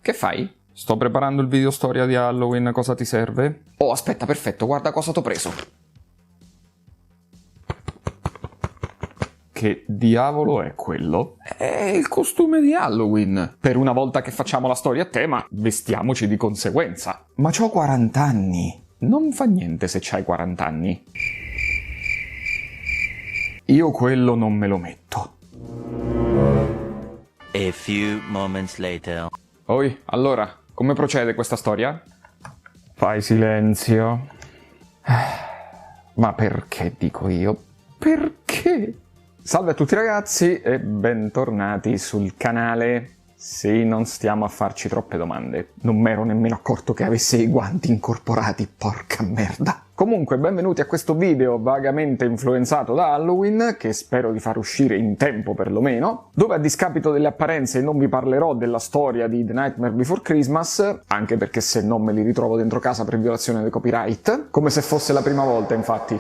Che fai? Sto preparando il video storia di Halloween, cosa ti serve? Oh, aspetta, perfetto, guarda cosa t'ho preso. Che diavolo è quello? È il costume di Halloween. Per una volta che facciamo la storia a tema, vestiamoci di conseguenza. Ma c'ho 40 anni. Non fa niente se c'hai 40 anni. Io quello non me lo metto. A few moments later. Oi, allora, come procede questa storia? Fai silenzio. Ma perché dico io? Perché? Salve a tutti ragazzi e bentornati sul canale. Sì, non stiamo a farci troppe domande. Non mi ero nemmeno accorto che avesse i guanti incorporati, porca merda. Comunque, benvenuti a questo video vagamente influenzato da Halloween, che spero di far uscire in tempo perlomeno, dove a discapito delle apparenze non vi parlerò della storia di The Nightmare Before Christmas, anche perché se no me li ritrovo dentro casa per violazione del copyright, come se fosse la prima volta infatti.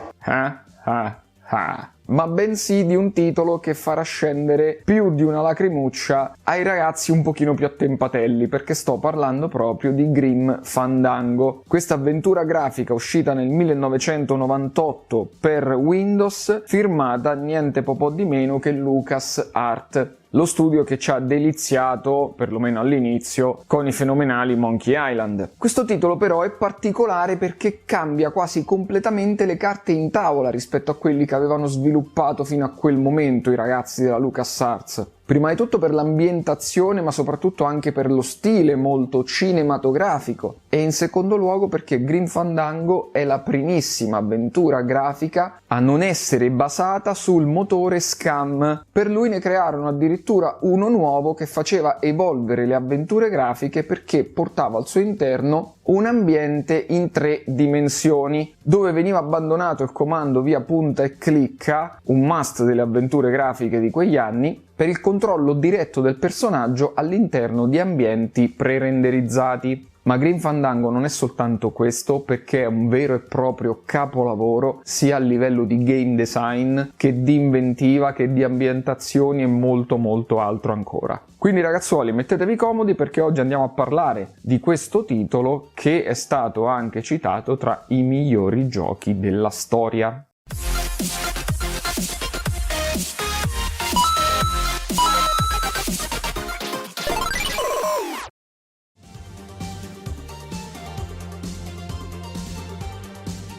Ma bensì di un titolo che farà scendere più di una lacrimuccia ai ragazzi un pochino più attempatelli, perché sto parlando proprio di Grim Fandango, questa avventura grafica uscita nel 1998 per Windows, firmata niente po' di meno che LucasArts, lo studio che ci ha deliziato, perlomeno all'inizio, con i fenomenali Monkey Island. Questo titolo però è particolare perché cambia quasi completamente le carte in tavola rispetto a quelli che avevano sviluppato fino a quel momento i ragazzi della LucasArts. Prima di tutto per l'ambientazione, ma soprattutto anche per lo stile molto cinematografico, e in secondo luogo perché Grim Fandango è la primissima avventura grafica a non essere basata sul motore SCAM. Per lui ne crearono addirittura uno nuovo che faceva evolvere le avventure grafiche perché portava al suo interno un ambiente in 3 dimensioni, dove veniva abbandonato il comando via punta e clicca, un must delle avventure grafiche di quegli anni, per il controllo diretto del personaggio all'interno di ambienti pre-renderizzati. Ma Grim Fandango non è soltanto questo, perché è un vero e proprio capolavoro sia a livello di game design che di inventiva, che di ambientazioni e molto altro ancora. Quindi ragazzuoli, mettetevi comodi perché oggi andiamo a parlare di questo titolo che è stato anche citato tra i migliori giochi della storia.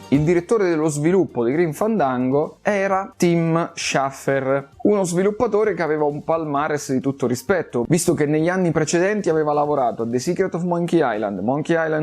Il direttore dello sviluppo di Grim Fandango era Tim Schafer, uno sviluppatore che aveva un palmares di tutto rispetto, visto che negli anni precedenti aveva lavorato a The Secret of Monkey Island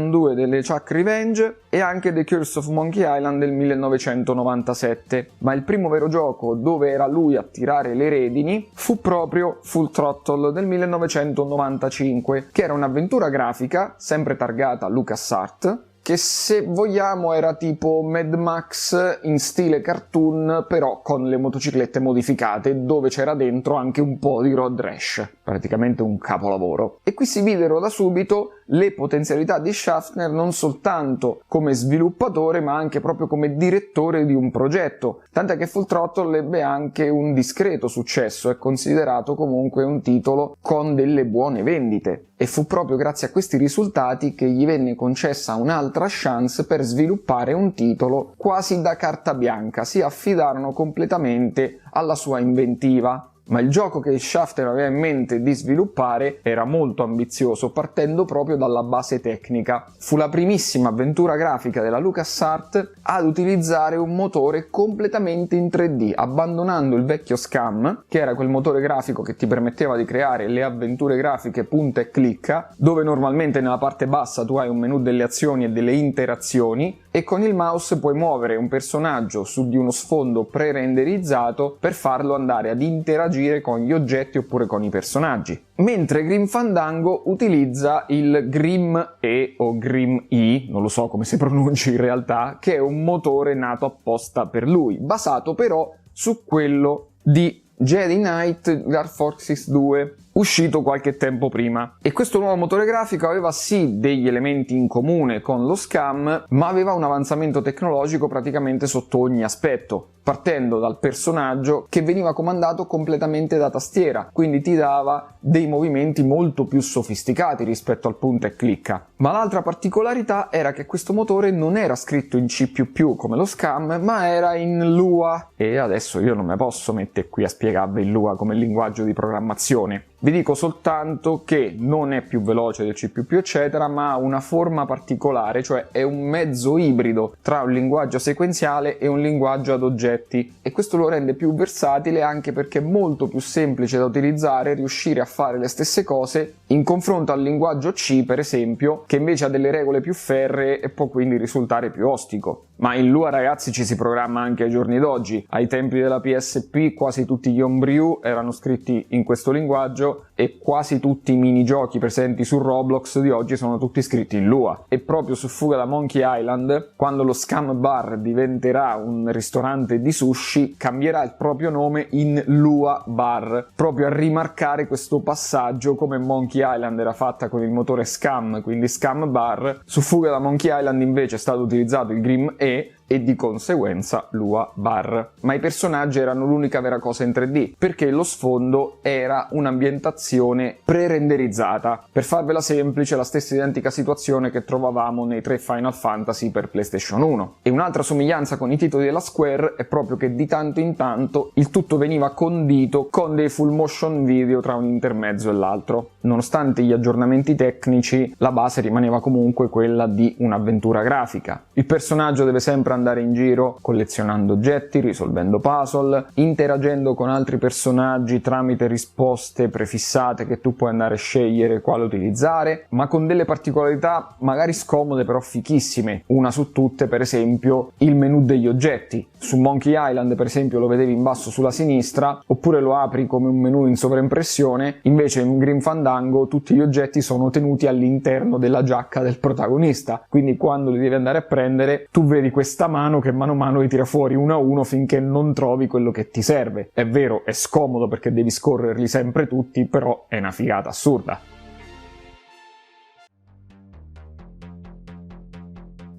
2 delle Chuck Revenge e anche The Curse of Monkey Island del 1997. Ma il primo vero gioco dove era lui a tirare le redini fu proprio Full Throttle del 1995, che era un'avventura grafica, sempre targata LucasArts, che se vogliamo era tipo Mad Max in stile cartoon, però con le motociclette modificate, dove c'era dentro anche un po' di road rash, praticamente un capolavoro. E qui si videro da subito le potenzialità di Schaffner non soltanto come sviluppatore ma anche proprio come direttore di un progetto, tant'è che Full Throttle ebbe anche un discreto successo, è considerato comunque un titolo con delle buone vendite, e fu proprio grazie a questi risultati che gli venne concessa un'altra chance per sviluppare un titolo quasi da carta bianca. Si affidarono completamente alla sua inventiva. Ma il gioco che Schafer aveva in mente di sviluppare era molto ambizioso, partendo proprio dalla base tecnica. Fu la primissima avventura grafica della LucasArts ad utilizzare un motore completamente in 3D, abbandonando il vecchio SCAM, che era quel motore grafico che ti permetteva di creare le avventure grafiche punta e clicca, dove normalmente nella parte bassa tu hai un menu delle azioni e delle interazioni, e con il mouse puoi muovere un personaggio su di uno sfondo pre-renderizzato per farlo andare ad interagire con gli oggetti oppure con i personaggi. Mentre Grim Fandango utilizza il Grim E o Grim E, non lo so come si pronuncia in realtà, che è un motore nato apposta per lui, basato però su quello di Jedi Knight Dark Forces 2, uscito qualche tempo prima. E questo nuovo motore grafico aveva sì degli elementi in comune con lo SCUMM, ma aveva un avanzamento tecnologico praticamente sotto ogni aspetto, partendo dal personaggio che veniva comandato completamente da tastiera, quindi ti dava dei movimenti molto più sofisticati rispetto al punta e clicca. Ma l'altra particolarità era che questo motore non era scritto in C++ come lo SCUMM, ma era in Lua, e adesso io non me posso mettere qui a spiegarvi il Lua come linguaggio di programmazione. Vi dico soltanto che non è più veloce del C++ eccetera, ma ha una forma particolare, cioè è un mezzo ibrido tra un linguaggio sequenziale e un linguaggio ad oggetti, e questo lo rende più versatile anche perché è molto più semplice da utilizzare riuscire a fare le stesse cose in confronto al linguaggio C, per esempio, che invece ha delle regole più ferree e può quindi risultare più ostico. Ma in Lua, ragazzi, ci si programma anche ai giorni d'oggi. Ai tempi della PSP quasi tutti gli homebrew erano scritti in questo linguaggio e quasi tutti i minigiochi presenti su Roblox di oggi sono tutti scritti in Lua. E proprio su Fuga da Monkey Island, quando lo Scam Bar diventerà un ristorante di sushi, cambierà il proprio nome in Lua Bar, proprio a rimarcare questo passaggio. Come Monkey Island era fatta con il motore Scam, quindi Scam Bar, su Fuga da Monkey Island invece è stato utilizzato il Grim e di conseguenza Lua Bar. Ma i personaggi erano l'unica vera cosa in 3D, perché lo sfondo era un'ambientazione pre-renderizzata. Per farvela semplice, la stessa identica situazione che trovavamo nei 3 Final Fantasy per PlayStation 1. E un'altra somiglianza con i titoli della Square è proprio che di tanto in tanto il tutto veniva condito con dei full motion video tra un intermezzo e l'altro. Nonostante gli aggiornamenti tecnici, la base rimaneva comunque quella di un'avventura grafica. Il personaggio deve sempre andare in giro collezionando oggetti, risolvendo puzzle, interagendo con altri personaggi tramite risposte prefissate che tu puoi andare a scegliere quale utilizzare, ma con delle particolarità magari scomode però fichissime. Una su tutte, per esempio, il menu degli oggetti. Su Monkey Island, per esempio, lo vedevi in basso sulla sinistra, oppure lo apri come un menu in sovraimpressione, invece in Grim Fandango tutti gli oggetti sono tenuti all'interno della giacca del protagonista, quindi quando li devi andare a prendere tu vedi questa mano che mano a mano li tira fuori uno a uno finché non trovi quello che ti serve. È vero, è scomodo perché devi scorrerli sempre tutti, però è una figata assurda.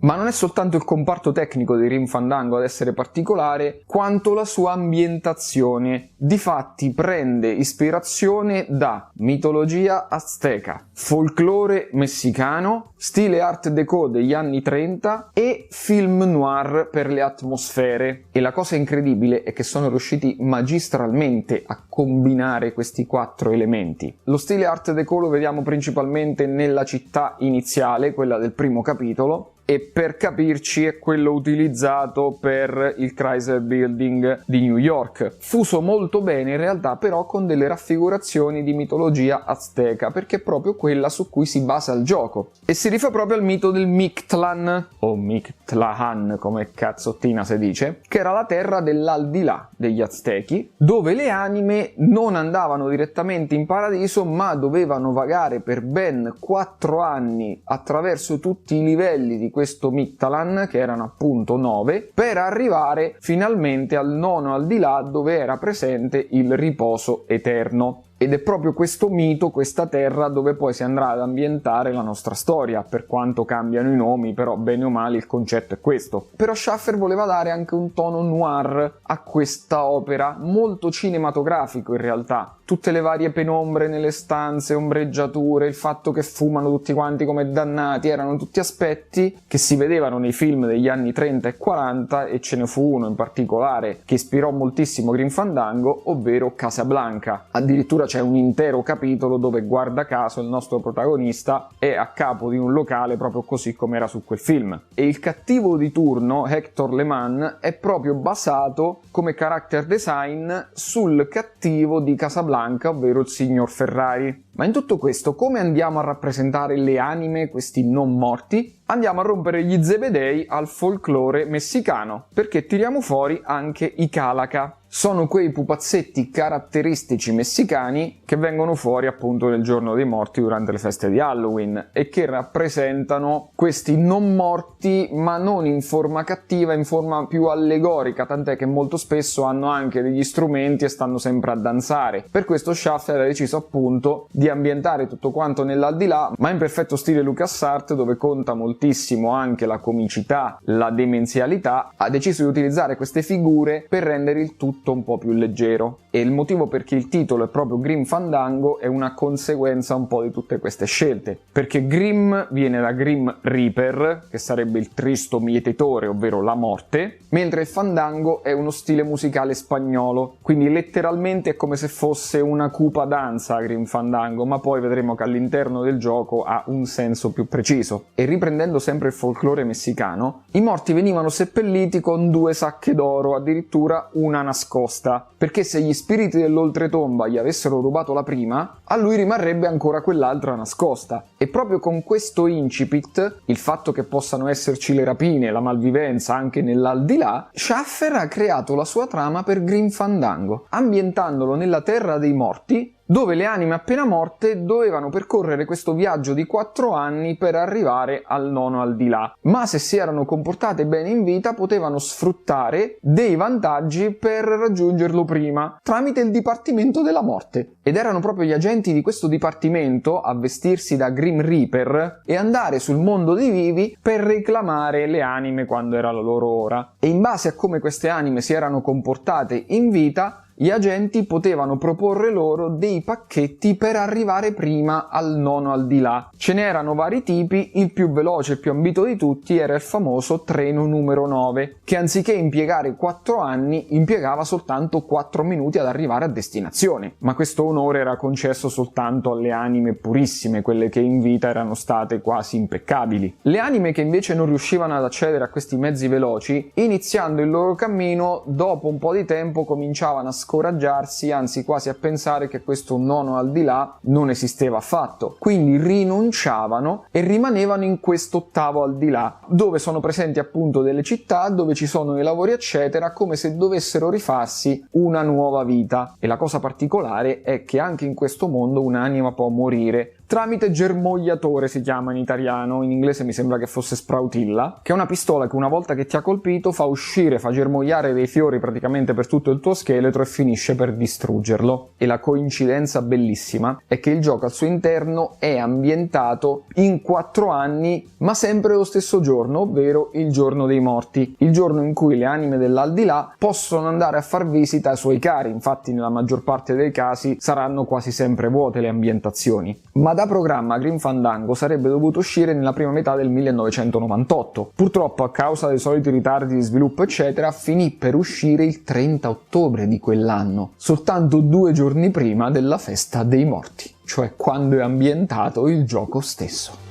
Ma non è soltanto il comparto tecnico di Grim Fandango ad essere particolare, quanto la sua ambientazione. Difatti prende ispirazione da mitologia azteca, folklore messicano, stile art déco degli anni 30 e film noir per le atmosfere. E la cosa incredibile è che sono riusciti magistralmente a combinare questi 4 elementi. Lo stile art déco lo vediamo principalmente nella città iniziale, quella del primo capitolo, e per capirci è quello utilizzato per il Chrysler Building di New York, fuso molto bene in realtà però con delle raffigurazioni di mitologia azteca, perché è proprio quella su cui si basa il gioco, e si rifà proprio al mito del Mictlan, o Mictlahan come cazzottina si dice, che era la terra dell'aldilà degli aztechi, dove le anime non andavano direttamente in paradiso ma dovevano vagare per ben 4 anni attraverso tutti i livelli di questo Mictlan, che erano appunto 9, per arrivare finalmente al nono aldilà dove era presente il riposo eterno. Ed è proprio questo mito, questa terra, dove poi si andrà ad ambientare la nostra storia, per quanto cambiano i nomi, però bene o male il concetto è questo. Però Schaffer voleva dare anche un tono noir a questa opera, molto cinematografico in realtà. Tutte le varie penombre nelle stanze, ombreggiature, il fatto che fumano tutti quanti come dannati, erano tutti aspetti che si vedevano nei film degli anni 30 e 40, e ce ne fu uno in particolare che ispirò moltissimo Grim Fandango, ovvero Casablanca. Addirittura c'è un intero capitolo dove, guarda caso, il nostro protagonista è a capo di un locale proprio così come era su quel film. E il cattivo di turno, Hector Le Mans, è proprio basato come character design sul cattivo di Casablanca, ovvero il signor Ferrari. Ma in tutto questo, come andiamo a rappresentare le anime, questi non morti? Andiamo a rompere gli zebedei al folklore messicano, perché tiriamo fuori anche i Calaca. sono quei pupazzetti caratteristici messicani che vengono fuori appunto nel giorno dei morti durante le feste di Halloween e che rappresentano questi non morti, ma non in forma cattiva, in forma più allegorica, tant'è che molto spesso hanno anche degli strumenti e stanno sempre a danzare. Per questo Schaffer ha deciso appunto di ambientare tutto quanto nell'aldilà, ma in perfetto stile LucasArts, dove conta moltissimo anche la comicità, la demenzialità. Ha deciso di utilizzare queste figure per rendere il tutto un po' più leggero, e il motivo perché il titolo è proprio Grim Fandango è una conseguenza un po' di tutte queste scelte, perché Grim viene da Grim Reaper, che sarebbe il tristo mietetore, ovvero la morte, mentre il Fandango è uno stile musicale spagnolo, quindi letteralmente è come se fosse una cupa danza Grim Fandango, ma poi vedremo che all'interno del gioco ha un senso più preciso. E riprendendo sempre il folklore messicano, i morti venivano seppelliti con 2 sacche d'oro, addirittura una nascosta, perché se gli spiriti dell'oltretomba gli avessero rubato la prima, a lui rimarrebbe ancora quell'altra nascosta. E proprio con questo incipit, il fatto che possano esserci le rapine, la malvivenza anche nell'aldilà, Schaffer ha creato la sua trama per Grim Fandango, ambientandolo nella terra dei morti, dove le anime appena morte dovevano percorrere questo viaggio di 4 anni per arrivare al nono aldilà, ma se si erano comportate bene in vita potevano sfruttare dei vantaggi per raggiungerlo prima, tramite il Dipartimento della Morte. Ed erano proprio gli agenti di questo dipartimento a vestirsi da Grim Reaper e andare sul mondo dei vivi per reclamare le anime quando era la loro ora. E in base a come queste anime si erano comportate in vita, gli agenti potevano proporre loro dei pacchetti per arrivare prima al nono aldilà. Ce n'erano vari tipi, il più veloce e più ambito di tutti era il famoso treno numero 9, che anziché impiegare 4 anni, impiegava soltanto 4 minuti ad arrivare a destinazione. Ma questo onore era concesso soltanto alle anime purissime, quelle che in vita erano state quasi impeccabili. Le anime che invece non riuscivano ad accedere a questi mezzi veloci, iniziando il loro cammino, dopo un po' di tempo cominciavano a scoraggiarsi, anzi quasi a pensare che questo nono aldilà non esisteva affatto. Quindi rinunciavano e rimanevano in questo ottavo aldilà, dove sono presenti appunto delle città, dove ci sono i lavori eccetera, come se dovessero rifarsi una nuova vita. E la cosa particolare è che anche in questo mondo un'anima può morire tramite germogliatore, si chiama in italiano, in inglese mi sembra che fosse sprautilla, che è una pistola che una volta che ti ha colpito fa germogliare dei fiori praticamente per tutto il tuo scheletro e finisce per distruggerlo. E la coincidenza bellissima è che il gioco al suo interno è ambientato in 4 anni, ma sempre lo stesso giorno, ovvero il giorno dei morti, il giorno in cui le anime dell'aldilà possono andare a far visita ai suoi cari. Infatti nella maggior parte dei casi saranno quasi sempre vuote le ambientazioni. Ma da programma Grim Fandango sarebbe dovuto uscire nella prima metà del 1998. Purtroppo, a causa dei soliti ritardi di sviluppo eccetera, finì per uscire il 30 ottobre di quell'anno, soltanto 2 giorni prima della festa dei morti, cioè quando è ambientato il gioco stesso.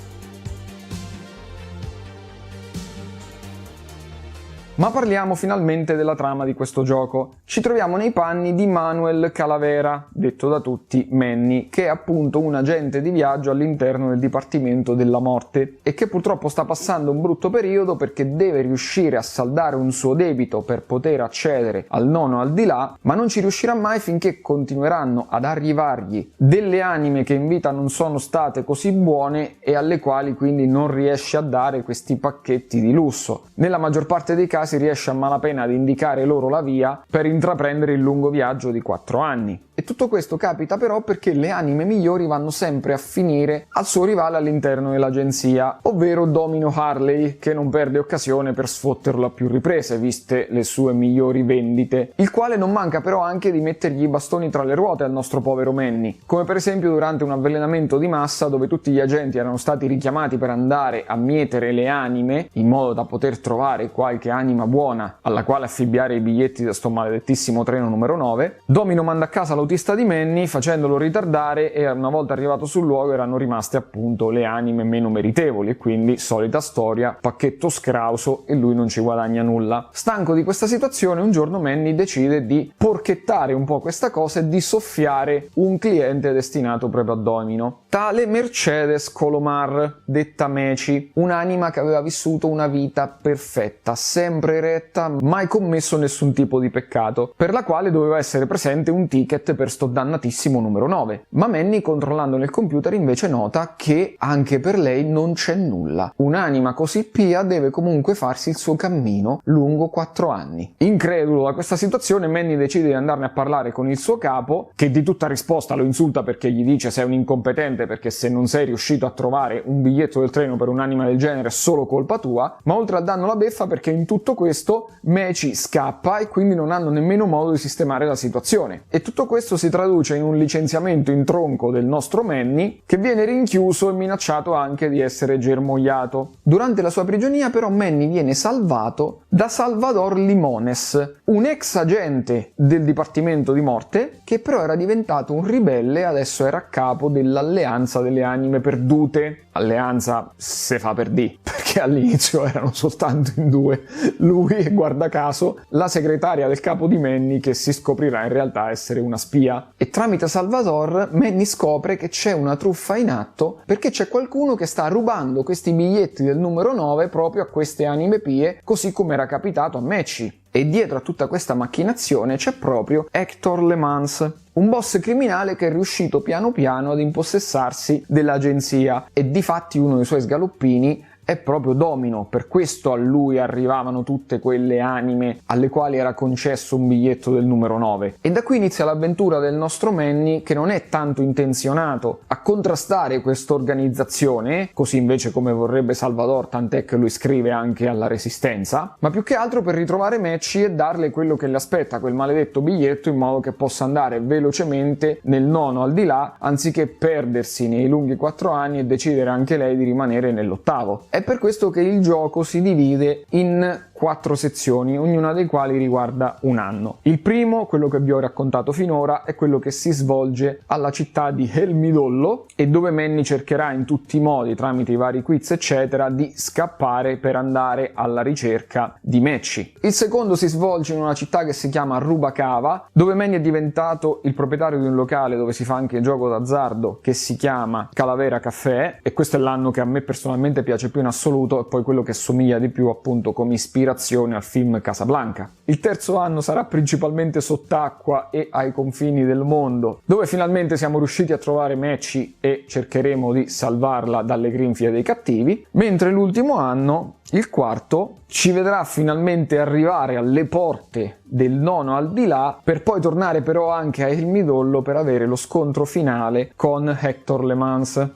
Ma parliamo finalmente della trama di questo gioco. Ci troviamo nei panni di Manuel Calavera, detto da tutti Manny, che è appunto un agente di viaggio all'interno del Dipartimento della Morte e che purtroppo sta passando un brutto periodo perché deve riuscire a saldare un suo debito per poter accedere al nono aldilà, ma non ci riuscirà mai finché continueranno ad arrivargli delle anime che in vita non sono state così buone e alle quali quindi non riesce a dare questi pacchetti di lusso. Nella maggior parte dei casi riesce a malapena ad indicare loro la via per intraprendere il lungo viaggio di 4 anni. E tutto questo capita però perché le anime migliori vanno sempre a finire al suo rivale all'interno dell'agenzia, ovvero Domino Harley, che non perde occasione per sfotterlo a più riprese, viste le sue migliori vendite, il quale non manca però anche di mettergli i bastoni tra le ruote al nostro povero Manny, come per esempio durante un avvelenamento di massa dove tutti gli agenti erano stati richiamati per andare a mietere le anime, in modo da poter trovare qualche anima buona alla quale affibbiare i biglietti da sto maledettissimo treno numero 9. Domino manda a casa l'autista di Manny facendolo ritardare, e una volta arrivato sul luogo erano rimaste appunto le anime meno meritevoli, e quindi solita storia, pacchetto scrauso e lui non ci guadagna nulla. Stanco di questa situazione, un giorno Manny decide di porchettare un po' questa cosa e di soffiare un cliente destinato proprio a Domino, tale Mercedes Colomar, detta Meci, un'anima che aveva vissuto una vita perfetta, sempre retta, mai commesso nessun tipo di peccato, per la quale doveva essere presente un ticket per sto dannatissimo numero 9. Ma Manny, controllando nel computer, invece nota che anche per lei non c'è nulla. Un'anima così pia deve comunque farsi il suo cammino lungo 4 anni. Incredulo da questa situazione, Manny decide di andarne a parlare con il suo capo, che di tutta risposta lo insulta perché gli dice sei un incompetente, perché se non sei riuscito a trovare un biglietto del treno per un'anima del genere è solo colpa tua, ma oltre al danno la beffa perché in tutto questo Meci scappa e quindi non hanno nemmeno modo di sistemare la situazione. E tutto questo si traduce in un licenziamento in tronco del nostro Manny, che viene rinchiuso e minacciato anche di essere germogliato. Durante la sua prigionia però Manny viene salvato da Salvador Limones, un ex agente del Dipartimento di Morte che però era diventato un ribelle e adesso era a capo dell'Alleanza delle Anime Perdute. Alleanza se fa per di, perché all'inizio erano soltanto in 2, lui e guarda caso la segretaria del capo di Manny, che si scoprirà in realtà essere una spia. E tramite Salvador Manny scopre che c'è una truffa in atto, perché c'è qualcuno che sta rubando questi biglietti del numero 9 proprio a queste anime pie, così come era capitato a Meci. E dietro a tutta questa macchinazione c'è proprio Hector Le Mans, un boss criminale che è riuscito piano piano ad impossessarsi dell'agenzia, e difatti uno dei suoi sgaloppini è proprio Domino. Per questo a lui arrivavano tutte quelle anime alle quali era concesso un biglietto del numero 9. E da qui inizia l'avventura del nostro Manny, che non è tanto intenzionato a contrastare questa organizzazione, così invece come vorrebbe Salvador, tant'è che lui scrive anche alla Resistenza, ma più che altro per ritrovare Meci e darle quello che le aspetta, quel maledetto biglietto, in modo che possa andare velocemente nel nono al di là, anziché perdersi nei lunghi 4 anni e decidere anche lei di rimanere nell'8º. È per questo che il gioco si divide in 4 sezioni, ognuna dei quali riguarda un anno. Il primo, quello che vi ho raccontato finora, è quello che si svolge alla città di El Midollo, e dove Manny cercherà in tutti i modi, tramite i vari quiz eccetera, di scappare per andare alla ricerca di Meci. Il secondo si svolge in una città che si chiama Rubacava, dove Manny è diventato il proprietario di un locale dove si fa anche il gioco d'azzardo che si chiama Calavera Café, e questo è l'anno che a me personalmente piace più in assoluto, e poi quello che somiglia di più appunto come ispirazione al film Casablanca. Il terzo anno sarà principalmente sott'acqua e ai confini del mondo, dove finalmente siamo riusciti a trovare Meci e cercheremo di salvarla dalle grinfie dei cattivi, mentre l'ultimo anno, il quarto, ci vedrà finalmente arrivare alle porte del nono al di là, per poi tornare però anche a El Midollo per avere lo scontro finale con Hector Le Mans.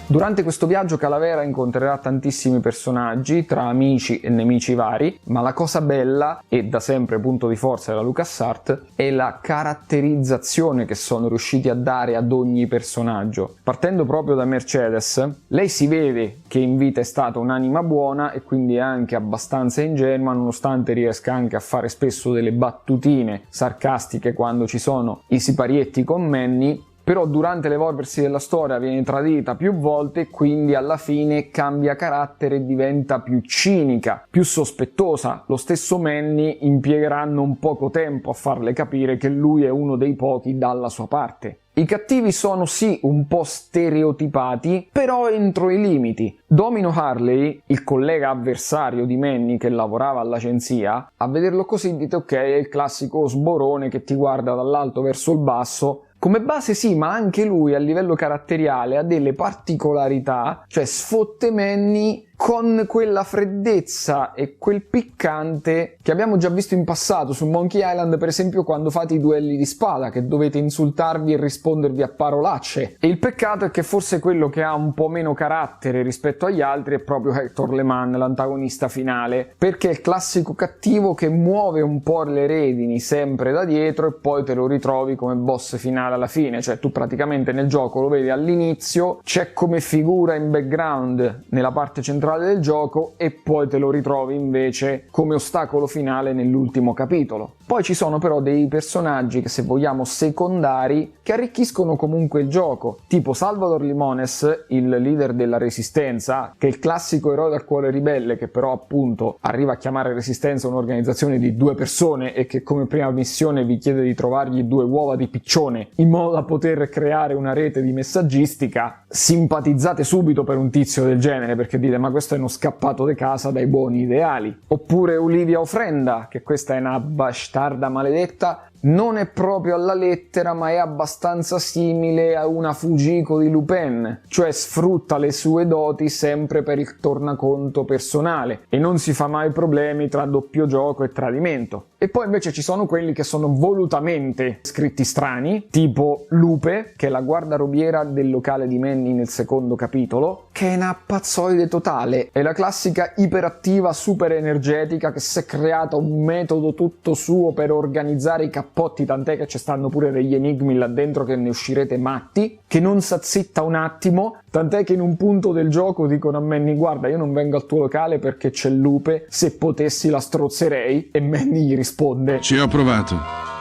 Durante questo viaggio Calavera incontrerà tantissimi personaggi, tra amici e nemici vari, ma la cosa bella, e da sempre punto di forza della LucasArts, è la caratterizzazione che sono riusciti a dare ad ogni personaggio. Partendo proprio da Mercedes, lei si vede che in vita è stata un'anima buona e quindi è anche abbastanza ingenua, nonostante riesca anche a fare spesso delle battutine sarcastiche quando ci sono i siparietti con Manny. Però durante l'evolversi della storia viene tradita più volte e quindi alla fine cambia carattere e diventa più cinica, più sospettosa. Lo stesso Manny impiegherà non poco tempo a farle capire che lui è uno dei pochi dalla sua parte. I cattivi sono sì un po' stereotipati, però entro i limiti. Domino Harley, il collega avversario di Manny che lavorava all'agenzia, a vederlo così dite ok, è il classico sborone che ti guarda dall'alto verso il basso. Come base sì, ma anche lui a livello caratteriale ha delle particolarità, cioè sfotte Manny con quella freddezza e quel piccante che abbiamo già visto in passato su Monkey Island, per esempio quando fate i duelli di spada, che dovete insultarvi e rispondervi a parolacce. E il peccato è che forse quello che ha un po' meno carattere rispetto agli altri è proprio Hector Le Mans, l'antagonista finale, perché è il classico cattivo che muove un po' le redini sempre da dietro e poi te lo ritrovi come boss finale alla fine. Cioè tu praticamente nel gioco lo vedi all'inizio, c'è come figura in background nella parte centrale centrale del gioco e poi te lo ritrovi invece come ostacolo finale nell'ultimo capitolo. Poi ci sono però dei personaggi che, se vogliamo, secondari, che arricchiscono comunque il gioco, tipo Salvador Limones, il leader della Resistenza, che è il classico eroe dal cuore ribelle, che però appunto arriva a chiamare Resistenza un'organizzazione di 2 persone e che come prima missione vi chiede di trovargli 2 uova di piccione in modo da poter creare una rete di messaggistica. Simpatizzate subito per un tizio del genere, perché dite: ma questo è uno scappato di casa dai buoni ideali. Oppure Olivia Ofrenda, che questa è una bastarda maledetta, non è proprio alla lettera, ma è abbastanza simile a una Fujiko di Lupin, cioè sfrutta le sue doti sempre per il tornaconto personale e non si fa mai problemi tra doppio gioco e tradimento. E poi invece ci sono quelli che sono volutamente scritti strani, tipo Lupe, che è la guardarobiera del locale di Manny nel secondo capitolo, che è una pazzoide totale, è la classica iperattiva super energetica che si è creata un metodo tutto suo per organizzare i cappotti, tant'è che ci stanno pure degli enigmi là dentro che ne uscirete matti, che non s'azzitta un attimo, tant'è che in un punto del gioco dicono a Manny: guarda, io non vengo al tuo locale perché c'è Lupe, se potessi la strozzerei, e Manny gli risponde: ci ho provato,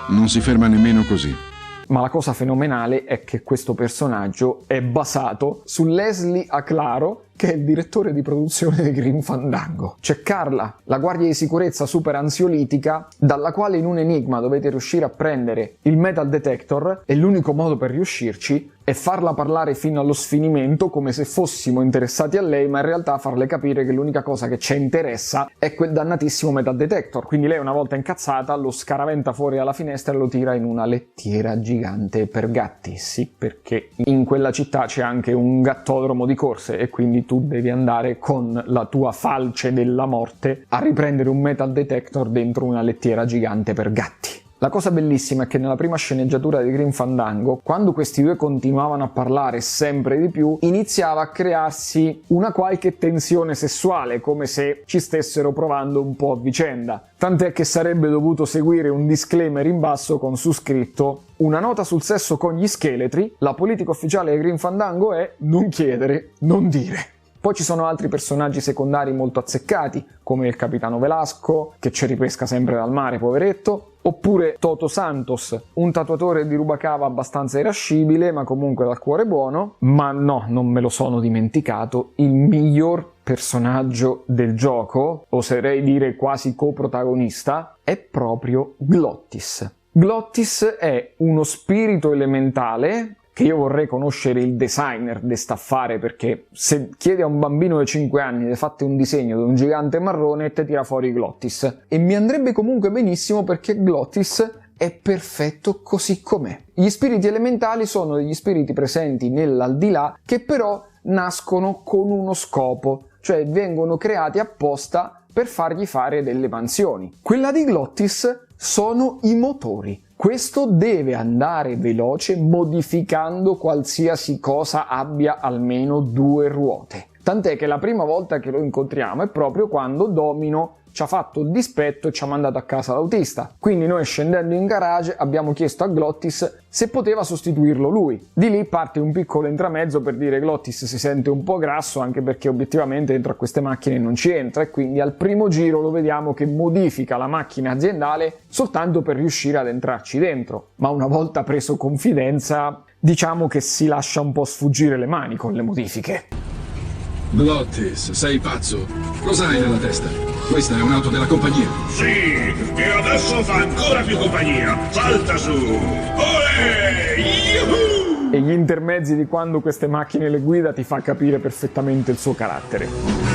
non si ferma nemmeno così. Ma la cosa fenomenale è che questo personaggio è basato su Leslie Aclaro, che è il direttore di produzione di Grim Fandango. C'è Carla, la guardia di sicurezza super ansiolitica, dalla quale in un enigma dovete riuscire a prendere il metal detector, e l'unico modo per riuscirci è farla parlare fino allo sfinimento come se fossimo interessati a lei, ma in realtà farle capire che l'unica cosa che ci interessa è quel dannatissimo metal detector. Quindi lei, una volta incazzata, lo scaraventa fuori dalla finestra e lo tira in una lettiera gigante per gatti. Sì, perché in quella città c'è anche un gattodromo di corse e quindi tu devi andare con la tua falce della morte a riprendere un metal detector dentro una lettiera gigante per gatti. La cosa bellissima è che nella prima sceneggiatura di Grim Fandango, quando questi due continuavano a parlare sempre di più, iniziava a crearsi una qualche tensione sessuale, come se ci stessero provando un po' a vicenda. Tant'è che sarebbe dovuto seguire un disclaimer in basso con su scritto: una nota sul sesso con gli scheletri, la politica ufficiale di Grim Fandango è non chiedere, non dire. Poi ci sono altri personaggi secondari molto azzeccati, come il capitano Velasco, che ci ripesca sempre dal mare, poveretto, oppure Toto Santos, un tatuatore di rubacava abbastanza irascibile, ma comunque dal cuore buono. Ma no, non me lo sono dimenticato, il miglior personaggio del gioco, oserei dire quasi coprotagonista, è proprio Glottis. Glottis è uno spirito elementale che io vorrei conoscere il designer di staffare, perché se chiedi a un bambino di 5 anni di fate un disegno di un gigante marrone, te tira fuori Glottis. E mi andrebbe comunque benissimo, perché Glottis è perfetto così com'è. Gli spiriti elementali sono degli spiriti presenti nell'aldilà che però nascono con uno scopo, cioè vengono creati apposta per fargli fare delle mansioni. Quella di Glottis sono i motori. Questo deve andare veloce modificando qualsiasi cosa abbia almeno 2 ruote. Tant'è che la prima volta che lo incontriamo è proprio quando Domino ci ha fatto il dispetto e ci ha mandato a casa l'autista. Quindi noi, scendendo in garage, abbiamo chiesto a Glottis se poteva sostituirlo lui. Di lì parte un piccolo intramezzo per dire: Glottis si sente un po' grasso, anche perché obiettivamente dentro a queste macchine non ci entra, e quindi al primo giro lo vediamo che modifica la macchina aziendale soltanto per riuscire ad entrarci dentro. Ma una volta preso confidenza, diciamo che si lascia un po' sfuggire le mani con le modifiche. Glottis, sei pazzo? Cosa hai nella testa? Questa è un'auto della compagnia. Sì, e adesso fa ancora più compagnia. Salta su! Olè! Yuhu! E gli intermezzi di quando queste macchine le guida ti fa capire perfettamente il suo carattere.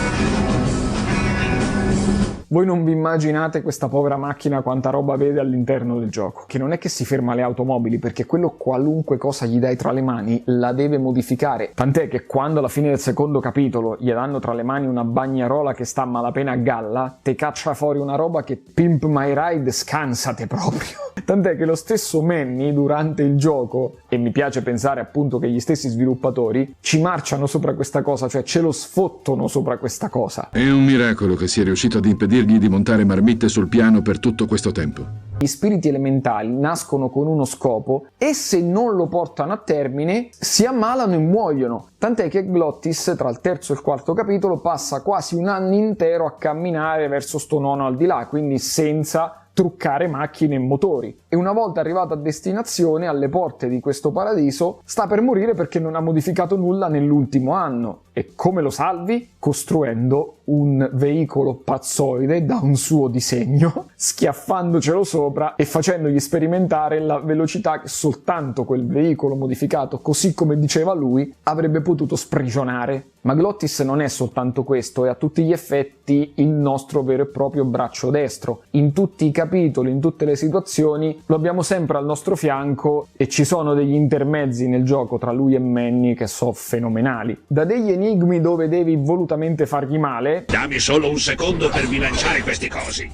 Voi non vi immaginate questa povera macchina quanta roba vede all'interno del gioco, che non è che si ferma alle automobili, perché quello qualunque cosa gli dai tra le mani la deve modificare, tant'è che quando alla fine del secondo capitolo gli danno tra le mani una bagnarola che sta a malapena a galla, te caccia fuori una roba che Pimp My Ride scansate proprio. Tant'è che lo stesso Manny durante il gioco, e mi piace pensare appunto che gli stessi sviluppatori, ci marciano sopra questa cosa, cioè ce lo sfottono sopra questa cosa. È un miracolo che sia riuscito ad impedire dirgli di montare marmitte sul piano per tutto questo tempo. Gli spiriti elementali nascono con uno scopo e se non lo portano a termine si ammalano e muoiono. Tant'è che Glottis, tra il terzo e il quarto capitolo, passa quasi un anno intero a camminare verso sto nono al di là, quindi senza truccare macchine e motori. E una volta arrivato a destinazione, alle porte di questo paradiso, sta per morire perché non ha modificato nulla nell'ultimo anno. E come lo salvi? Costruendo un veicolo pazzoide da un suo disegno, schiaffandocelo sopra e facendogli sperimentare la velocità che soltanto quel veicolo modificato, così come diceva lui, avrebbe potuto sprigionare. Ma Glottis non è soltanto questo, è a tutti gli effetti il nostro vero e proprio braccio destro. In tutti i capitoli, in tutte le situazioni, lo abbiamo sempre al nostro fianco e ci sono degli intermezzi nel gioco tra lui e Manny che sono fenomenali. Da degli enigmi dove devi volutamente fargli male. Dammi solo un secondo per bilanciare questi cosi.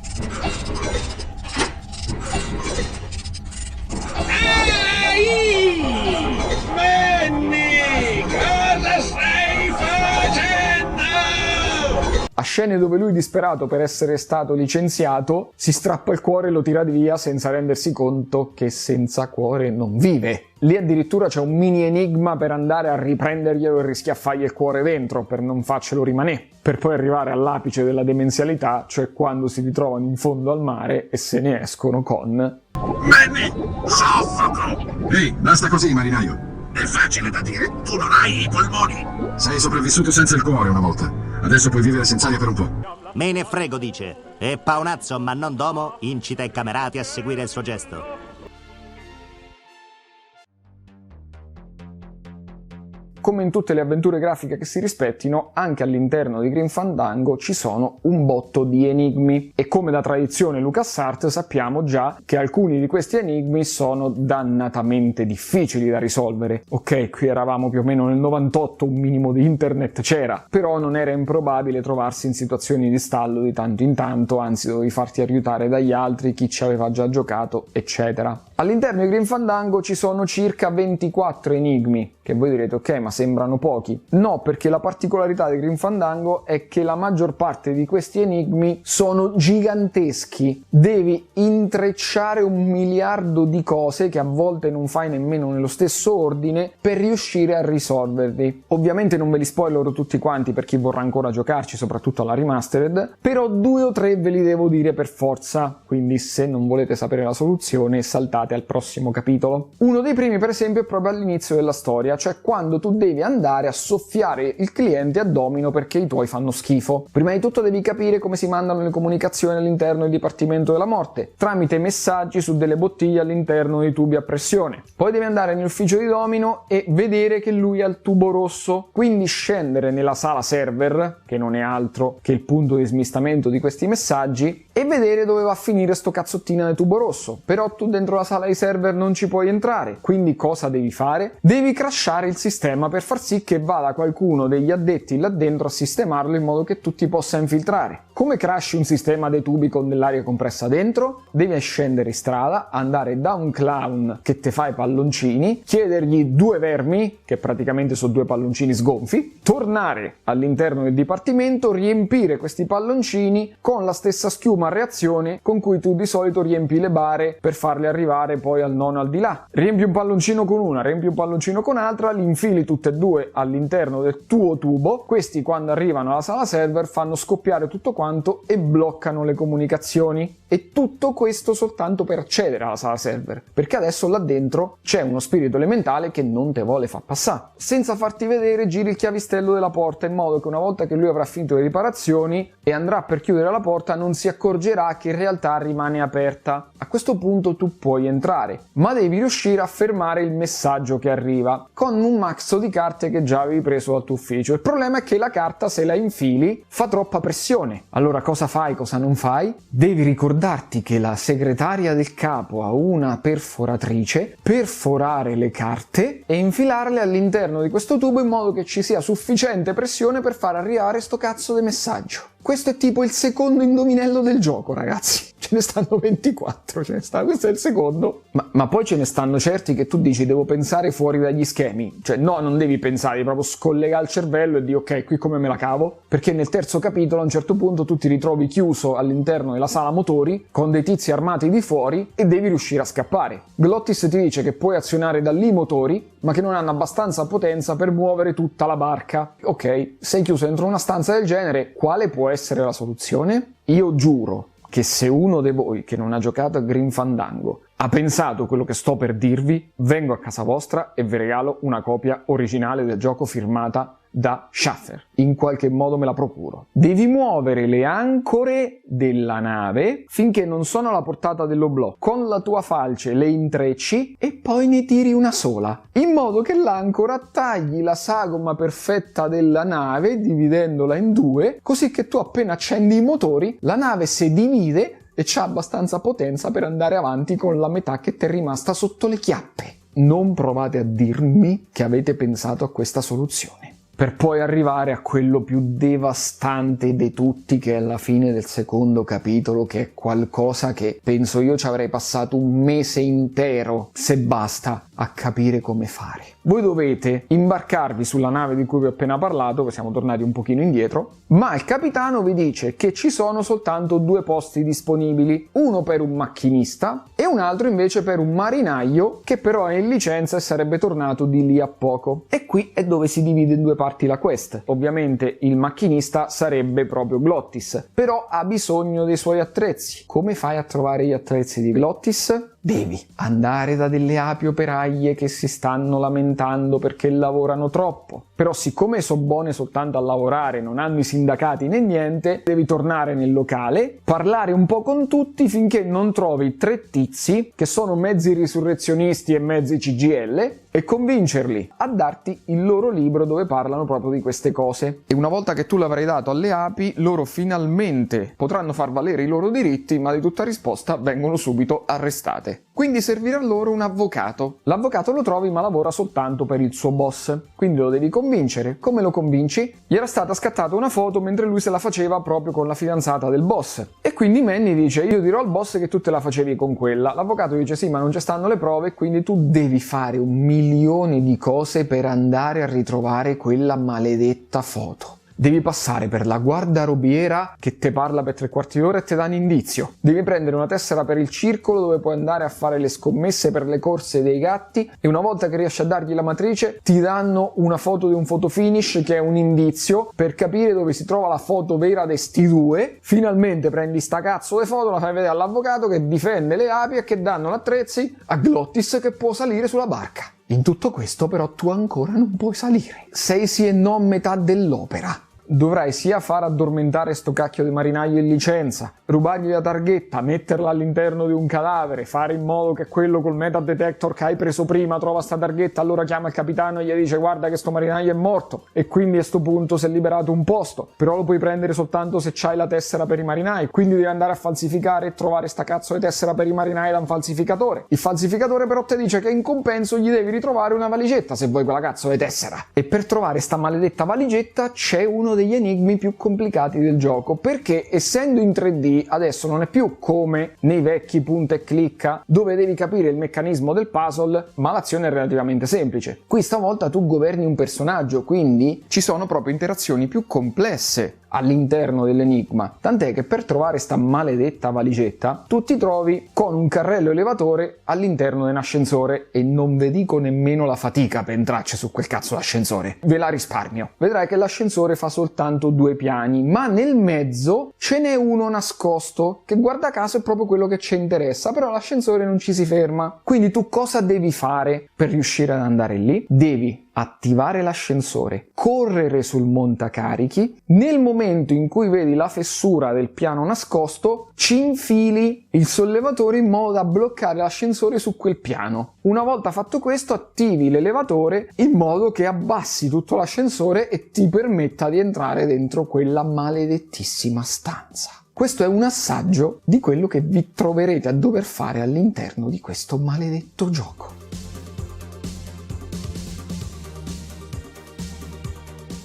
Ehi! Manny! Cosa stai facendo? A scene dove lui, disperato per essere stato licenziato, si strappa il cuore e lo tira via senza rendersi conto che senza cuore non vive. Lì addirittura c'è un mini enigma per andare a riprenderglielo e rischiaffargli il cuore dentro per non farcelo rimanere, per poi arrivare all'apice della demenzialità, cioè quando si ritrovano in fondo al mare e se ne escono con Manny! Soffoco! Ehi, basta così, marinaio. È facile da dire, tu non hai i polmoni! Sei sopravvissuto senza il cuore una volta. Adesso puoi vivere senza aria per un po'. Me ne frego, dice. E Paonazzo, ma non domo, incita i camerati a seguire il suo gesto. Come in tutte le avventure grafiche che si rispettino, anche all'interno di Grim Fandango ci sono un botto di enigmi e come da tradizione LucasArts sappiamo già che alcuni di questi enigmi sono dannatamente difficili da risolvere. Ok, qui eravamo più o meno nel 98, un minimo di internet c'era, però non era improbabile trovarsi in situazioni di stallo di tanto in tanto, anzi dovevi farti aiutare dagli altri, chi ci aveva già giocato, eccetera. All'interno di Grim Fandango ci sono circa 24 enigmi, che voi direte ok, ma sembrano pochi. No, perché la particolarità di Grim Fandango è che la maggior parte di questi enigmi sono giganteschi. Devi intrecciare 1 miliardo di cose che a volte non fai nemmeno nello stesso ordine per riuscire a risolverli. Ovviamente non ve li spoilerò tutti quanti per chi vorrà ancora giocarci, soprattutto alla remastered, però 2 o 3 ve li devo dire per forza, quindi se non volete sapere la soluzione saltate al prossimo capitolo. Uno dei primi per esempio è proprio all'inizio della storia, cioè quando tu devi andare a soffiare il cliente a domino perché i tuoi fanno schifo. Prima di tutto devi capire come si mandano le comunicazioni all'interno del Dipartimento della Morte, tramite messaggi su delle bottiglie all'interno dei tubi a pressione. Poi devi andare nell'ufficio di Domino e vedere che lui ha il tubo rosso, quindi scendere nella sala server, che non è altro che il punto di smistamento di questi messaggi, e vedere dove va a finire sto cazzottino del tubo rosso. Però tu dentro la sala di server non ci puoi entrare, quindi cosa devi fare? Devi crashare il sistema per far sì che vada qualcuno degli addetti là dentro a sistemarlo in modo che tu ti possa infiltrare. Come crashi un sistema dei tubi con dell'aria compressa dentro? Devi scendere in strada, andare da un clown che te fa i palloncini, chiedergli 2 vermi, che praticamente sono 2 palloncini sgonfi, tornare all'interno del dipartimento, riempire questi palloncini con la stessa schiuma a reazione con cui tu di solito riempi le bare per farle arrivare poi al nono al di là. Riempi un palloncino con una, riempi un palloncino con altra, li infili tutte e 2 all'interno del tuo tubo, questi quando arrivano alla sala server fanno scoppiare tutto quanto e bloccano le comunicazioni. E tutto questo soltanto per accedere alla sala server, perché adesso là dentro c'è uno spirito elementale che non te vuole far passare. Senza farti vedere giri il chiavistello della porta in modo che una volta che lui avrà finito le riparazioni e andrà per chiudere la porta non si accorgerà che in realtà rimane aperta. A questo punto tu puoi entrare, ma devi riuscire a fermare il messaggio che arriva con un mazzo di carte che già avevi preso dal tuo ufficio. Il problema è che la carta, se la infili, fa troppa pressione. Allora cosa fai, cosa non fai? Devi ricordarti che la segretaria del capo ha una perforatrice, perforare le carte e infilarle all'interno di questo tubo in modo che ci sia sufficiente pressione per far arrivare sto cazzo di messaggio. Questo è tipo il secondo indovinello del gioco, ragazzi. ce ne stanno 24, questo è il secondo. Ma poi ce ne stanno certi che tu dici devo pensare fuori dagli schemi, cioè no, non devi pensare, devi proprio scollegare il cervello e dire ok, qui come me la cavo? Perché nel terzo capitolo a un certo punto tu ti ritrovi chiuso all'interno della sala motori con dei tizi armati di fuori e devi riuscire a scappare. Glottis ti dice che puoi azionare da lì i motori, ma che non hanno abbastanza potenza per muovere tutta la barca. Ok, sei chiuso dentro una stanza del genere, quale può essere la soluzione? Io giuro che se uno di voi che non ha giocato a Grim Fandango ha pensato quello che sto per dirvi, vengo a casa vostra e vi regalo una copia originale del gioco firmata da Schaffer. In qualche modo me la procuro. Devi muovere le ancore della nave finché non sono alla portata dell'oblò. Con la tua falce le intrecci e poi ne tiri una sola, in modo che l'ancora tagli la sagoma perfetta della nave dividendola in due, così che tu appena accendi i motori la nave si divide e c'ha abbastanza potenza per andare avanti con la metà che ti è rimasta sotto le chiappe. Non provate a dirmi che avete pensato a questa soluzione. Per poi arrivare a quello più devastante di tutti, che è la fine del secondo capitolo, che è qualcosa che penso io ci avrei passato un mese intero, se basta, a capire come fare. Voi dovete imbarcarvi sulla nave di cui vi ho appena parlato, che siamo tornati un pochino indietro, ma il capitano vi dice che ci sono soltanto 2 posti disponibili, uno per un macchinista e un altro invece per un marinaio che però è in licenza e sarebbe tornato di lì a poco. E qui è dove si divide in 2 parti la quest. Ovviamente il macchinista sarebbe proprio Glottis, però ha bisogno dei suoi attrezzi. Come fai a trovare gli attrezzi di Glottis? Devi andare da delle api operaie che si stanno lamentando perché lavorano troppo. Però siccome sono buone soltanto a lavorare, non hanno i sindacati né niente, devi tornare nel locale, parlare un po' con tutti finché non trovi 3 tizi che sono mezzi risurrezionisti e mezzi CGL e convincerli a darti il loro libro dove parlano proprio di queste cose. E una volta che tu l'avrai dato alle api, loro finalmente potranno far valere i loro diritti, ma di tutta risposta vengono subito arrestate. Quindi servirà loro un avvocato. L'avvocato lo trovi ma lavora soltanto per il suo boss, quindi lo devi convincere. Come lo convinci? Gli era stata scattata una foto mentre lui se la faceva proprio con la fidanzata del boss. E quindi Manny dice: io dirò al boss che tu te la facevi con quella. L'avvocato dice: sì, ma non ci stanno le prove, quindi tu devi fare 1 milione di cose per andare a ritrovare quella maledetta foto. Devi passare per la guardarobiera che te parla per 3/4 d'ora e te dà un indizio. Devi prendere una tessera per il circolo dove puoi andare a fare le scommesse per le corse dei gatti e una volta che riesci a dargli la matrice ti danno una foto di un fotofinish che è un indizio per capire dove si trova la foto vera di sti 2. Finalmente prendi sta cazzo di foto, la fai vedere all'avvocato che difende le api e che danno l'attrezzi a Glottis che può salire sulla barca. In tutto questo però tu ancora non puoi salire. Sei sì e no a metà dell'opera. Dovrai sia far addormentare sto cacchio di marinaio in licenza, rubargli la targhetta, metterla all'interno di un cadavere, fare in modo che quello col metadetector che hai preso prima trova sta targhetta, allora chiama il capitano e gli dice: guarda che sto marinaio è morto e quindi a sto punto si è liberato un posto, però lo puoi prendere soltanto se c'hai la tessera per i marinai, quindi devi andare a falsificare e trovare sta cazzo di tessera per i marinai da un falsificatore. Il falsificatore però ti dice che in compenso gli devi ritrovare una valigetta se vuoi quella cazzo di tessera, e per trovare sta maledetta valigetta c'è uno degli enigmi più complicati del gioco, perché essendo in 3D adesso non è più come nei vecchi punta e clicca dove devi capire il meccanismo del puzzle, ma l'azione è relativamente semplice. Qui stavolta tu governi un personaggio, quindi ci sono proprio interazioni più complesse all'interno dell'enigma, tant'è che per trovare sta maledetta valigetta tu ti trovi con un carrello elevatore all'interno di un ascensore e non vi dico nemmeno la fatica per entrarci su quel cazzo d'ascensore, ve la risparmio. Vedrai che l'ascensore fa soltanto 2 piani, ma nel mezzo ce n'è uno nascosto che guarda caso è proprio quello che ci interessa, però l'ascensore non ci si ferma. Quindi tu cosa devi fare per riuscire ad andare lì? Devi attivare l'ascensore, correre sul montacarichi, nel momento in cui vedi la fessura del piano nascosto ci infili il sollevatore in modo da bloccare l'ascensore su quel piano. Una volta fatto questo attivi l'elevatore in modo che abbassi tutto l'ascensore e ti permetta di entrare dentro quella maledettissima stanza. Questo è un assaggio di quello che vi troverete a dover fare all'interno di questo maledetto gioco.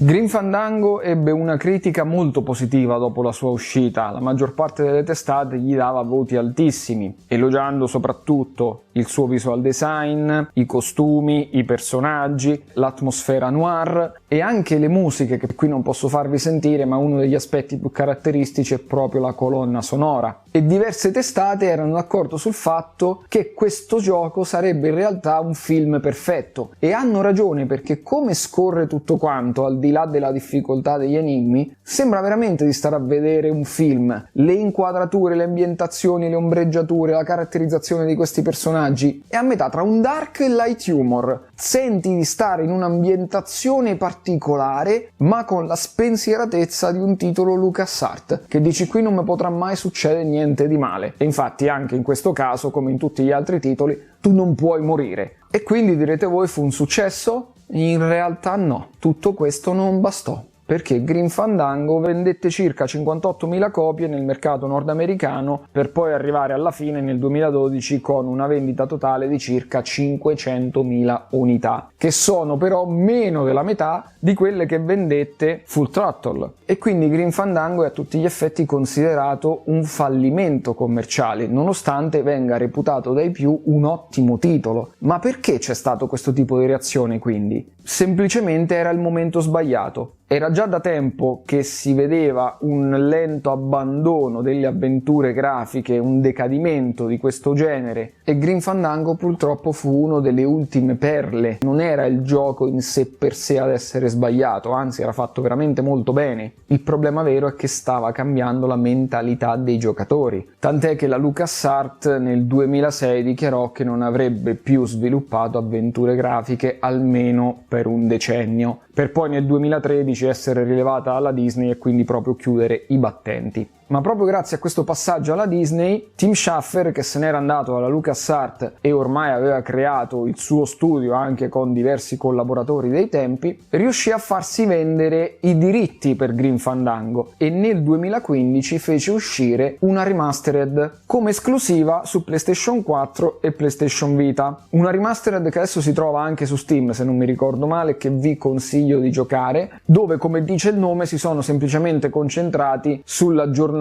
Grim Fandango ebbe una critica molto positiva dopo la sua uscita, la maggior parte delle testate gli dava voti altissimi, elogiando soprattutto il suo visual design, i costumi, i personaggi, l'atmosfera noir e anche le musiche, che qui non posso farvi sentire, ma uno degli aspetti più caratteristici è proprio la colonna sonora. E diverse testate erano d'accordo sul fatto che questo gioco sarebbe in realtà un film perfetto, e hanno ragione, perché come scorre tutto quanto, al di là della difficoltà degli enigmi, sembra veramente di stare a vedere un film. Le inquadrature, le ambientazioni, le ombreggiature, la caratterizzazione di questi personaggi è a metà tra un dark e light humor. Senti di stare in un'ambientazione particolare, ma con la spensieratezza di un titolo LucasArts, che dici qui non mi potrà mai succedere niente di male. E infatti anche in questo caso, come in tutti gli altri titoli, tu non puoi morire. E quindi direte voi, fu un successo? In realtà no, tutto questo non bastò, perché Grim Fandango vendette circa 58.000 copie nel mercato nordamericano, per poi arrivare alla fine nel 2012 con una vendita totale di circa 500.000 unità, che sono però meno della metà di quelle che vendette Full Throttle. E quindi Grim Fandango è a tutti gli effetti considerato un fallimento commerciale, nonostante venga reputato dai più un ottimo titolo. Ma perché c'è stato questo tipo di reazione quindi? Semplicemente era il momento sbagliato. Era già da tempo che si vedeva un lento abbandono delle avventure grafiche, un decadimento di questo genere, e Grim Fandango purtroppo fu una delle ultime perle. Non era il gioco in sé per sé ad essere sbagliato, anzi era fatto veramente molto bene. Il problema vero è che stava cambiando la mentalità dei giocatori, tant'è che la LucasArts nel 2006 dichiarò che non avrebbe più sviluppato avventure grafiche almeno per un decennio, per poi nel 2013 essere rilevata alla Disney e quindi proprio chiudere i battenti. Ma proprio grazie a questo passaggio alla Disney, Tim Schafer, che se n'era andato alla LucasArts e ormai aveva creato il suo studio anche con diversi collaboratori dei tempi, riuscì a farsi vendere i diritti per Grim Fandango e nel 2015 fece uscire una remastered come esclusiva su PlayStation 4 e PlayStation Vita. Una remastered che adesso si trova anche su Steam, se non mi ricordo male, che vi consiglio di giocare, dove, come dice il nome, si sono semplicemente concentrati sull'aggiornamento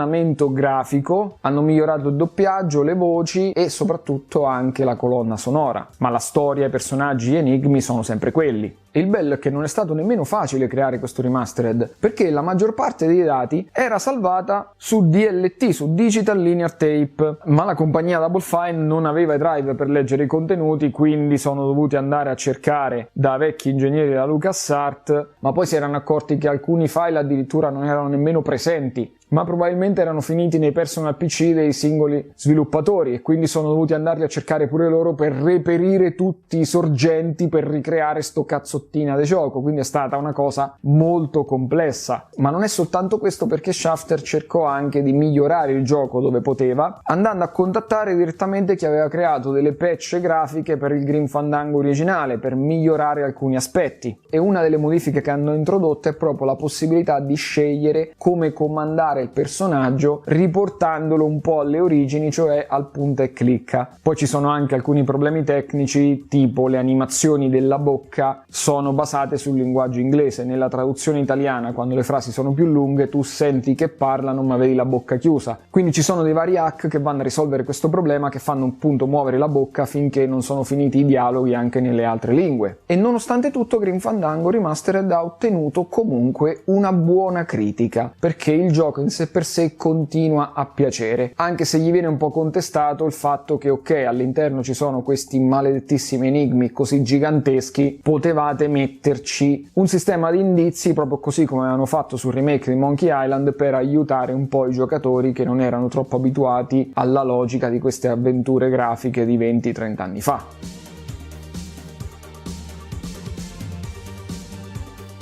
grafico, hanno migliorato il doppiaggio, le voci e soprattutto anche la colonna sonora, ma la storia, i personaggi e gli enigmi sono sempre quelli. Il bello è che non è stato nemmeno facile creare questo remastered, perché la maggior parte dei dati era salvata su DLT, su Digital Linear Tape, ma la compagnia Double Fine non aveva i drive per leggere i contenuti, quindi sono dovuti andare a cercare da vecchi ingegneri della LucasArts, ma poi si erano accorti che alcuni file addirittura non erano nemmeno presenti, ma probabilmente erano finiti nei personal PC dei singoli sviluppatori e quindi sono dovuti andarli a cercare pure loro per reperire tutti i sorgenti per ricreare sto cazzottina di gioco, quindi è stata una cosa molto complessa. Ma non è soltanto questo, perché Schafter cercò anche di migliorare il gioco dove poteva, andando a contattare direttamente chi aveva creato delle patch grafiche per il Grim Fandango originale per migliorare alcuni aspetti, e una delle modifiche che hanno introdotto è proprio la possibilità di scegliere come comandare il personaggio riportandolo un po' alle origini, cioè al punta e clicca. Poi ci sono anche alcuni problemi tecnici, tipo le animazioni della bocca sono basate sul linguaggio inglese. Nella traduzione italiana, quando le frasi sono più lunghe, tu senti che parlano ma vedi la bocca chiusa. Quindi ci sono dei vari hack che vanno a risolvere questo problema, che fanno appunto muovere la bocca finché non sono finiti i dialoghi anche nelle altre lingue. E nonostante tutto Grim Fandango Remastered ha ottenuto comunque una buona critica, perché il gioco in sé per sé continua a piacere, anche se gli viene un po' contestato il fatto che ok, all'interno ci sono questi maledettissimi enigmi così giganteschi, potevate metterci un sistema di indizi proprio così come avevano fatto sul remake di Monkey Island, per aiutare un po' i giocatori che non erano troppo abituati alla logica di queste avventure grafiche di 20-30 anni fa.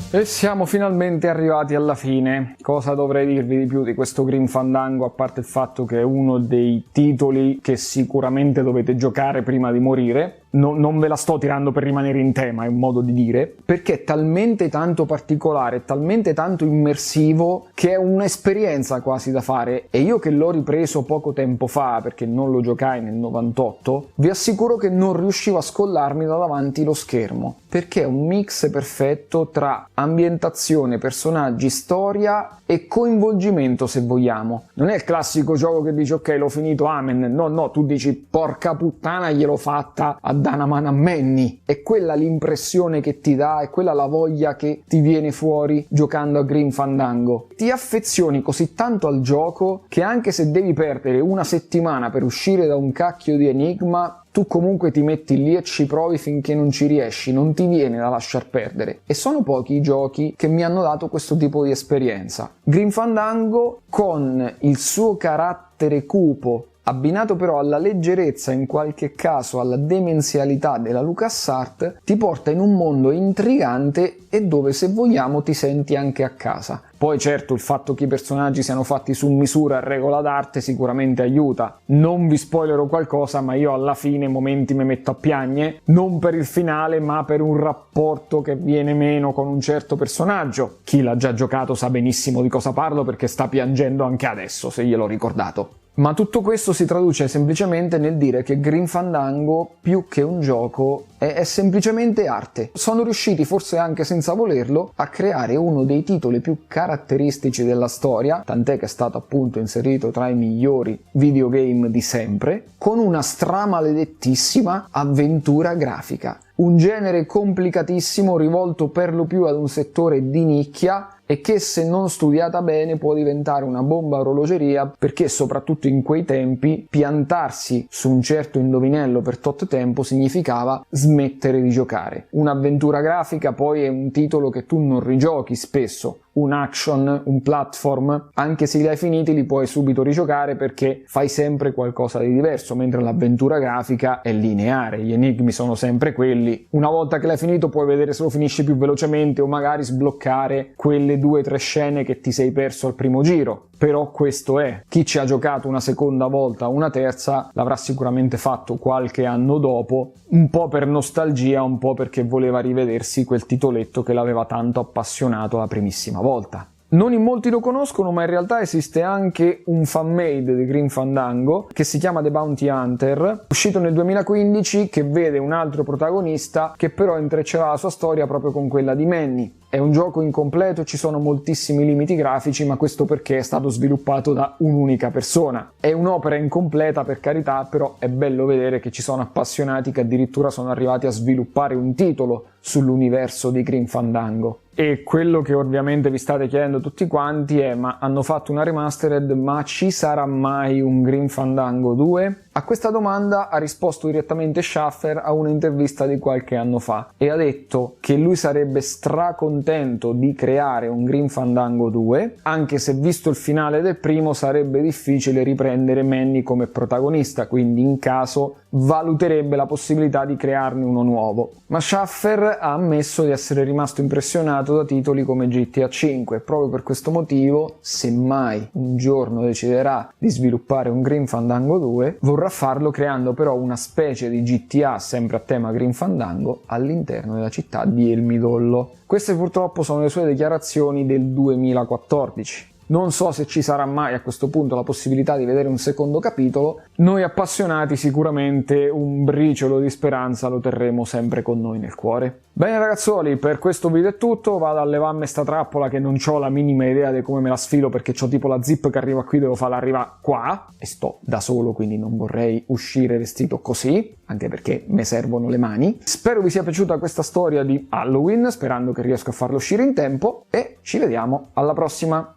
E siamo finalmente arrivati alla fine. Cosa dovrei dirvi di più di questo Grim Fandango, a parte il fatto che è uno dei titoli che sicuramente dovete giocare prima di morire? non ve la sto tirando per rimanere in tema, è un modo di dire, perché è talmente tanto particolare, talmente tanto immersivo che è un'esperienza quasi da fare, e io che l'ho ripreso poco tempo fa perché non lo giocai nel 98, vi assicuro che non riuscivo a scollarmi da davanti lo schermo, perché è un mix perfetto tra ambientazione, personaggi, storia e coinvolgimento, se vogliamo. Non è il classico gioco che dici ok, l'ho finito, amen. No, tu dici porca puttana, gliel'ho fatta a dare una mano a Manny. È quella l'impressione che ti dà, è quella la voglia che ti viene fuori giocando a Grim Fandango. Ti affezioni così tanto al gioco che anche se devi perdere una settimana per uscire da un cacchio di enigma, tu comunque ti metti lì e ci provi finché non ci riesci, non ti viene da lasciar perdere. E sono pochi i giochi che mi hanno dato questo tipo di esperienza. Grim Fandango, con il suo carattere cupo, abbinato però alla leggerezza, in qualche caso alla demenzialità della LucasArts, ti porta in un mondo intrigante e dove, se vogliamo, ti senti anche a casa. Poi certo, il fatto che i personaggi siano fatti su misura a regola d'arte sicuramente aiuta. Non vi spoilerò qualcosa, ma io alla fine momenti mi metto a piagne, non per il finale ma per un rapporto che viene meno con un certo personaggio. Chi l'ha già giocato sa benissimo di cosa parlo perché sta piangendo anche adesso, se gliel'ho ricordato. Ma tutto questo si traduce semplicemente nel dire che Grim Fandango, più che un gioco, è semplicemente arte. Sono riusciti, forse anche senza volerlo, a creare uno dei titoli più caratteristici della storia, tant'è che è stato appunto inserito tra i migliori videogame di sempre, con una stramaledettissima avventura grafica. Un genere complicatissimo rivolto per lo più ad un settore di nicchia e che, se non studiata bene, può diventare una bomba a orologeria, perché soprattutto in quei tempi piantarsi su un certo indovinello per tot tempo significava smettere di giocare. Un'avventura grafica poi è un titolo che tu non rigiochi spesso, un action, un platform, anche se li hai finiti li puoi subito rigiocare perché fai sempre qualcosa di diverso, mentre l'avventura grafica è lineare, gli enigmi sono sempre quelli, una volta che l'hai finito puoi vedere se lo finisci più velocemente o magari sbloccare quelle 2-3 scene che ti sei perso al primo giro. Però questo è. Chi ci ha giocato una seconda volta, una terza, l'avrà sicuramente fatto qualche anno dopo, un po' per nostalgia, un po' perché voleva rivedersi quel titoletto che l'aveva tanto appassionato la primissima volta. Non in molti lo conoscono, ma in realtà esiste anche un fan-made di Grim Fandango che si chiama The Bounty Hunter, uscito nel 2015, che vede un altro protagonista che però intreccerà la sua storia proprio con quella di Manny. È un gioco incompleto, ci sono moltissimi limiti grafici, ma questo perché è stato sviluppato da un'unica persona. È un'opera incompleta, per carità, però è bello vedere che ci sono appassionati che addirittura sono arrivati a sviluppare un titolo sull'universo di Grim Fandango. E quello che ovviamente vi state chiedendo tutti quanti è: ma hanno fatto una remastered, ma ci sarà mai un Grim Fandango 2? A questa domanda ha risposto direttamente Schaffer a un'intervista di qualche anno fa e ha detto che lui sarebbe stracontento di creare un Grim Fandango 2, anche se visto il finale del primo sarebbe difficile riprendere Manny come protagonista, quindi in caso valuterebbe la possibilità di crearne uno nuovo. Ma Schaffer ha ammesso di essere rimasto impressionato da titoli come GTA 5 e proprio per questo motivo, se mai un giorno deciderà di sviluppare un Grim Fandango 2, vorrà farlo creando però una specie di GTA sempre a tema Grim Fandango all'interno della città di El Midollo. Queste purtroppo sono le sue dichiarazioni del 2014. Non so se ci sarà mai a questo punto la possibilità di vedere un secondo capitolo. Noi appassionati sicuramente un briciolo di speranza lo terremo sempre con noi nel cuore. Bene ragazzuoli, per questo video è tutto, vado a levarmi sta trappola che non ho la minima idea di come me la sfilo, perché c'ho tipo la zip che arriva qui, devo farla arrivare qua e sto da solo, quindi non vorrei uscire vestito così, anche perché mi servono le mani. Spero vi sia piaciuta questa storia di Halloween, sperando che riesco a farlo uscire in tempo, e ci vediamo alla prossima.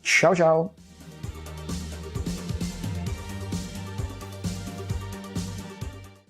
Ciao ciao!